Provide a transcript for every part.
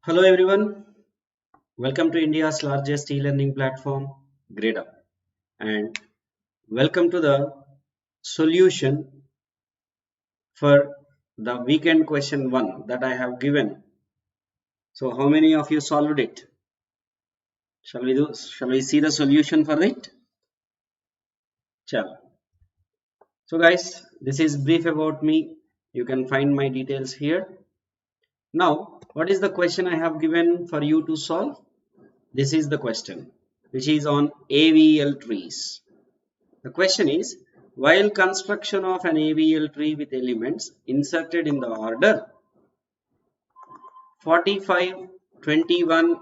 Hello everyone, welcome to India's largest e-learning platform, GradeUp, and welcome to the solution for the weekend question 1 that I have given. So how many of you solved it? Shall we see the solution for it? Chalo. So guys, this is brief about me. You can find my details here. Now, what is the question I have given for you to solve? This is the question, which is on AVL trees. The question is, while construction of an AVL tree with elements inserted in the order 45, 21,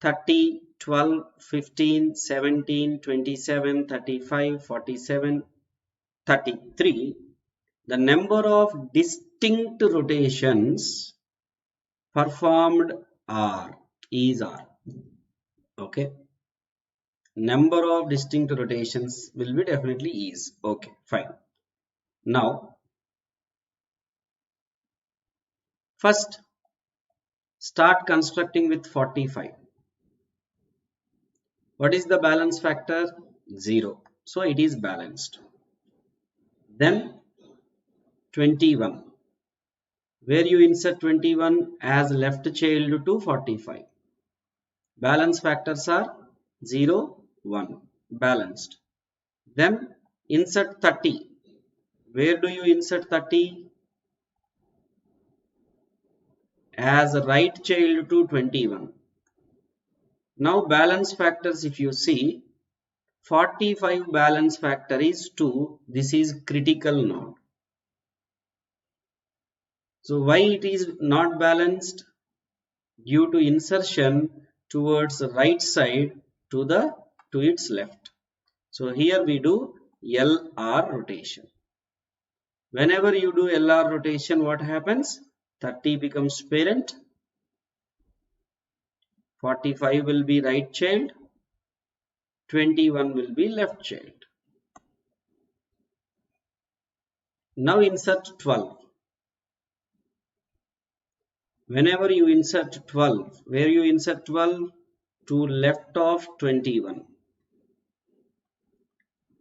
30, 12, 15, 17, 27, 35, 47, 33, the number of distinct rotations performed is R. Okay. Number of distinct rotations will be definitely is. Okay, fine. Now, first start constructing with 45. What is the balance factor? 0. So it is balanced. Then 21. Where you insert 21 as left child to 45. Balance factors are 0, 1. Balanced. Then insert 30. Where do you insert 30? As right child to 21. Now balance factors, if you see, 45 balance factor is 2. This is critical node. So why it is not balanced? Due to insertion towards the right side to its left. So here we do LR rotation. Whenever you do LR rotation, what happens? 30 becomes parent, 45 will be right child, 21 will be left child. Now insert 12. Whenever you insert 12, where you insert 12? To left of 21.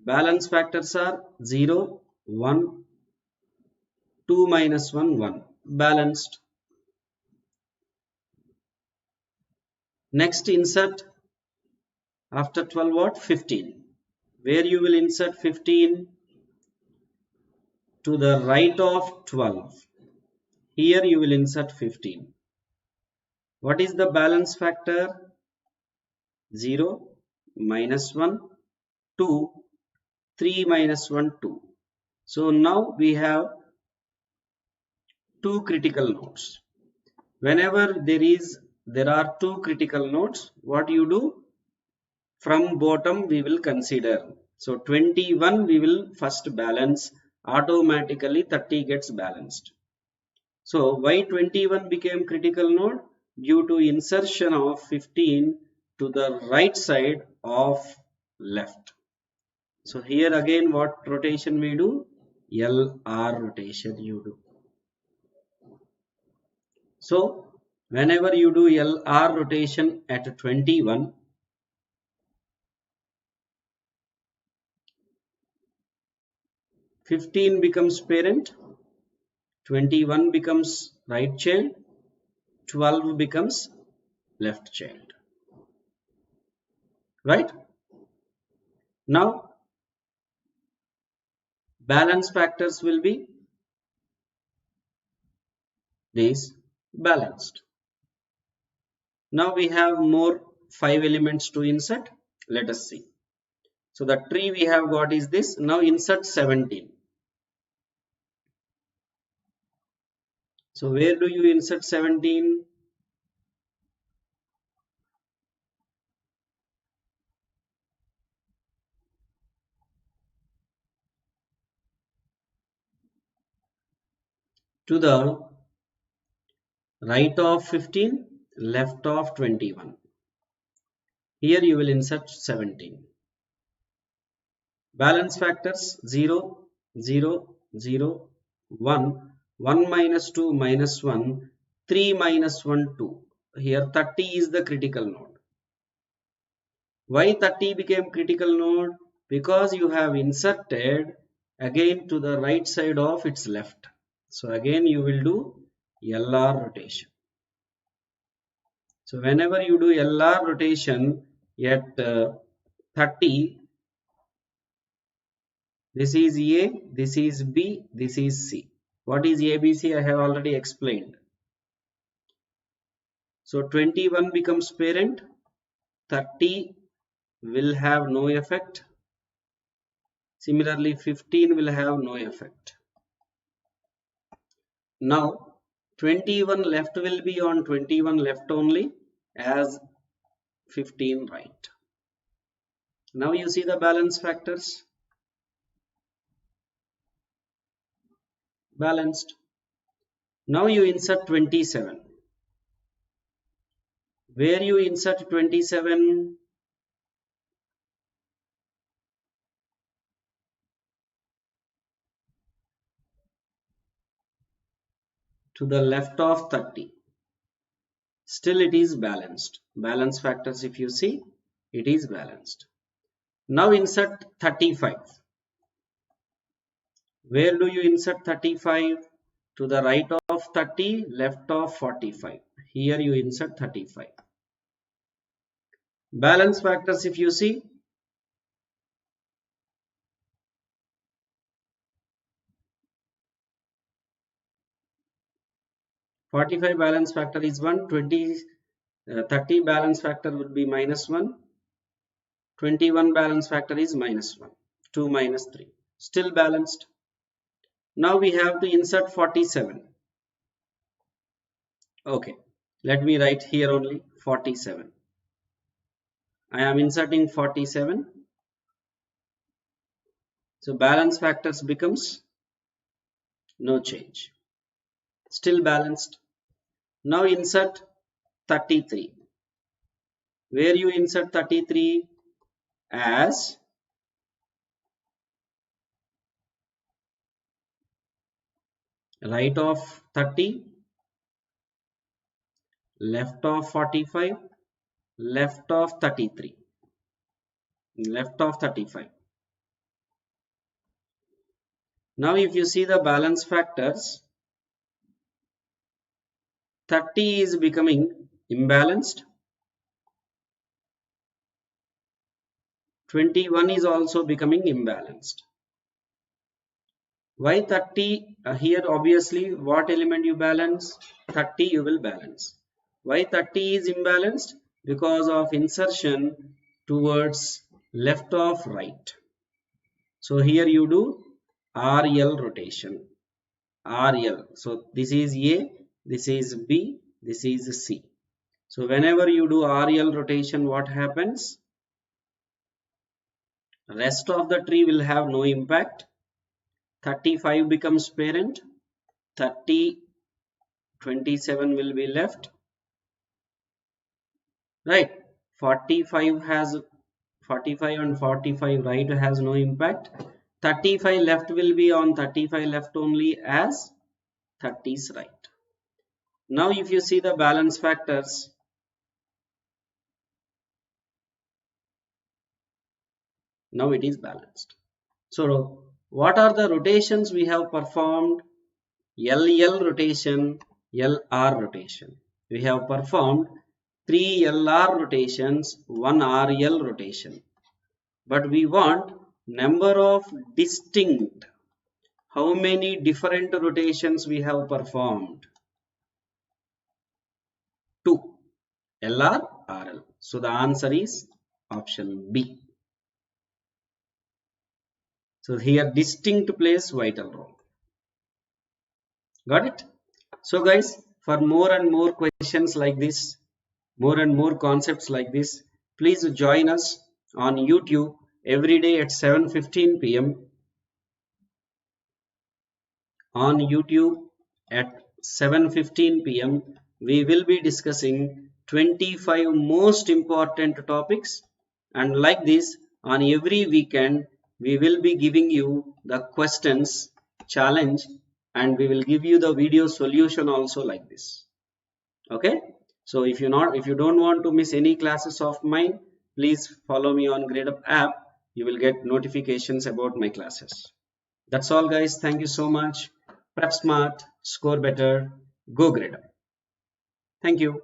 Balance factors are 0, 1, 2 minus 1, 1. Balanced. Next insert after 12 what? 15. Where you will insert 15? To the right of 12. Here you will insert 15. What is the balance factor? 0, minus 1, 2, 3 minus 1, 2. So now we have two critical nodes. Whenever there are two critical nodes, what you do? From bottom we will consider. So 21 we will first balance. Automatically 30 gets balanced. So why 21 became critical node? Due to insertion of 15 to the right side of left. So here again what rotation we do? LR rotation you do. So whenever you do LR rotation at 21, (15) becomes parent, 21 becomes right child, 12 becomes left child. Right? Now balance factors will be these balanced. Now we have more 5 elements to insert. Let us see. So the tree we have got is this. Now insert 17. So where do you insert 17? To the right of 15, left of 21. Here you will insert 17. Balance factors 0, 0, 0, 1, 1 minus 2 minus 1, 3 minus 1, 2. here 30 is the critical node. Why 30 became critical node? Because you have inserted again to the right side of its left. So again you will do LR rotation. So whenever you do LR rotation at 30, this is A, this is B, this is C. What is ABC? I have already explained. So 21 becomes parent, 30 will have no effect. Similarly, 15 will have no effect. Now 21 left will be on 21 left only as 15 right. Now you see the balance factors. Balanced. Now you insert 27. Where you insert 27? To the left of 30. Still it is balanced. Balance factors, if you see, it is balanced. Now insert 35. Where do you insert 35? To the right of 30, left of 45. Here you insert 35. Balance factors, if you see, -45 balance factor is 1, 30 balance factor would be -1, 21 balance factor is -1, 2 minus 3, still balanced. Now we have to insert 47. Okay, let me write here only 47. I am inserting 47. So balance factors becomes no change, still balanced. Now insert 33. Where you insert 33? As right of 30, left of 45, left of 33, left of 35. Now if you see the balance factors, 30 is becoming imbalanced, 21 is also becoming imbalanced. Why 30? Here obviously what element you balance? 30 you will balance. Why 30 is imbalanced? Because of insertion towards left of right. So here you do RL rotation. RL. So this is A, this is B, this is C. So whenever you do RL rotation, what happens? Rest of the tree will have no impact. 35 becomes parent, 30, 27 will be left, right? 45 and 45 right has no impact. 35 left will be on 35 left only as 30 is right. Now if you see the balance factors, now it is balanced. So what are the rotations we have performed? LL rotation, LR rotation. We have performed 3 LR rotations, 1 RL rotation. But we want number of distinct. How many different rotations we have performed? 2. LR, RL. So the answer is option B. So here distinct plays vital role. Got it? So guys, for more and more questions like this, more and more concepts like this, please join us on YouTube every day at 7:15 p.m. On YouTube at 7:15 p.m. we will be discussing 25 most important topics, and like this on every weekend we will be giving you the questions challenge, and we will give you the video solution also like this. Okay, So if you don't want to miss any classes of mine, please follow me on GradeUp app. You will get notifications about my classes. That's all, guys. Thank you so much. Prep smart, score better, go GradeUp. Thank you.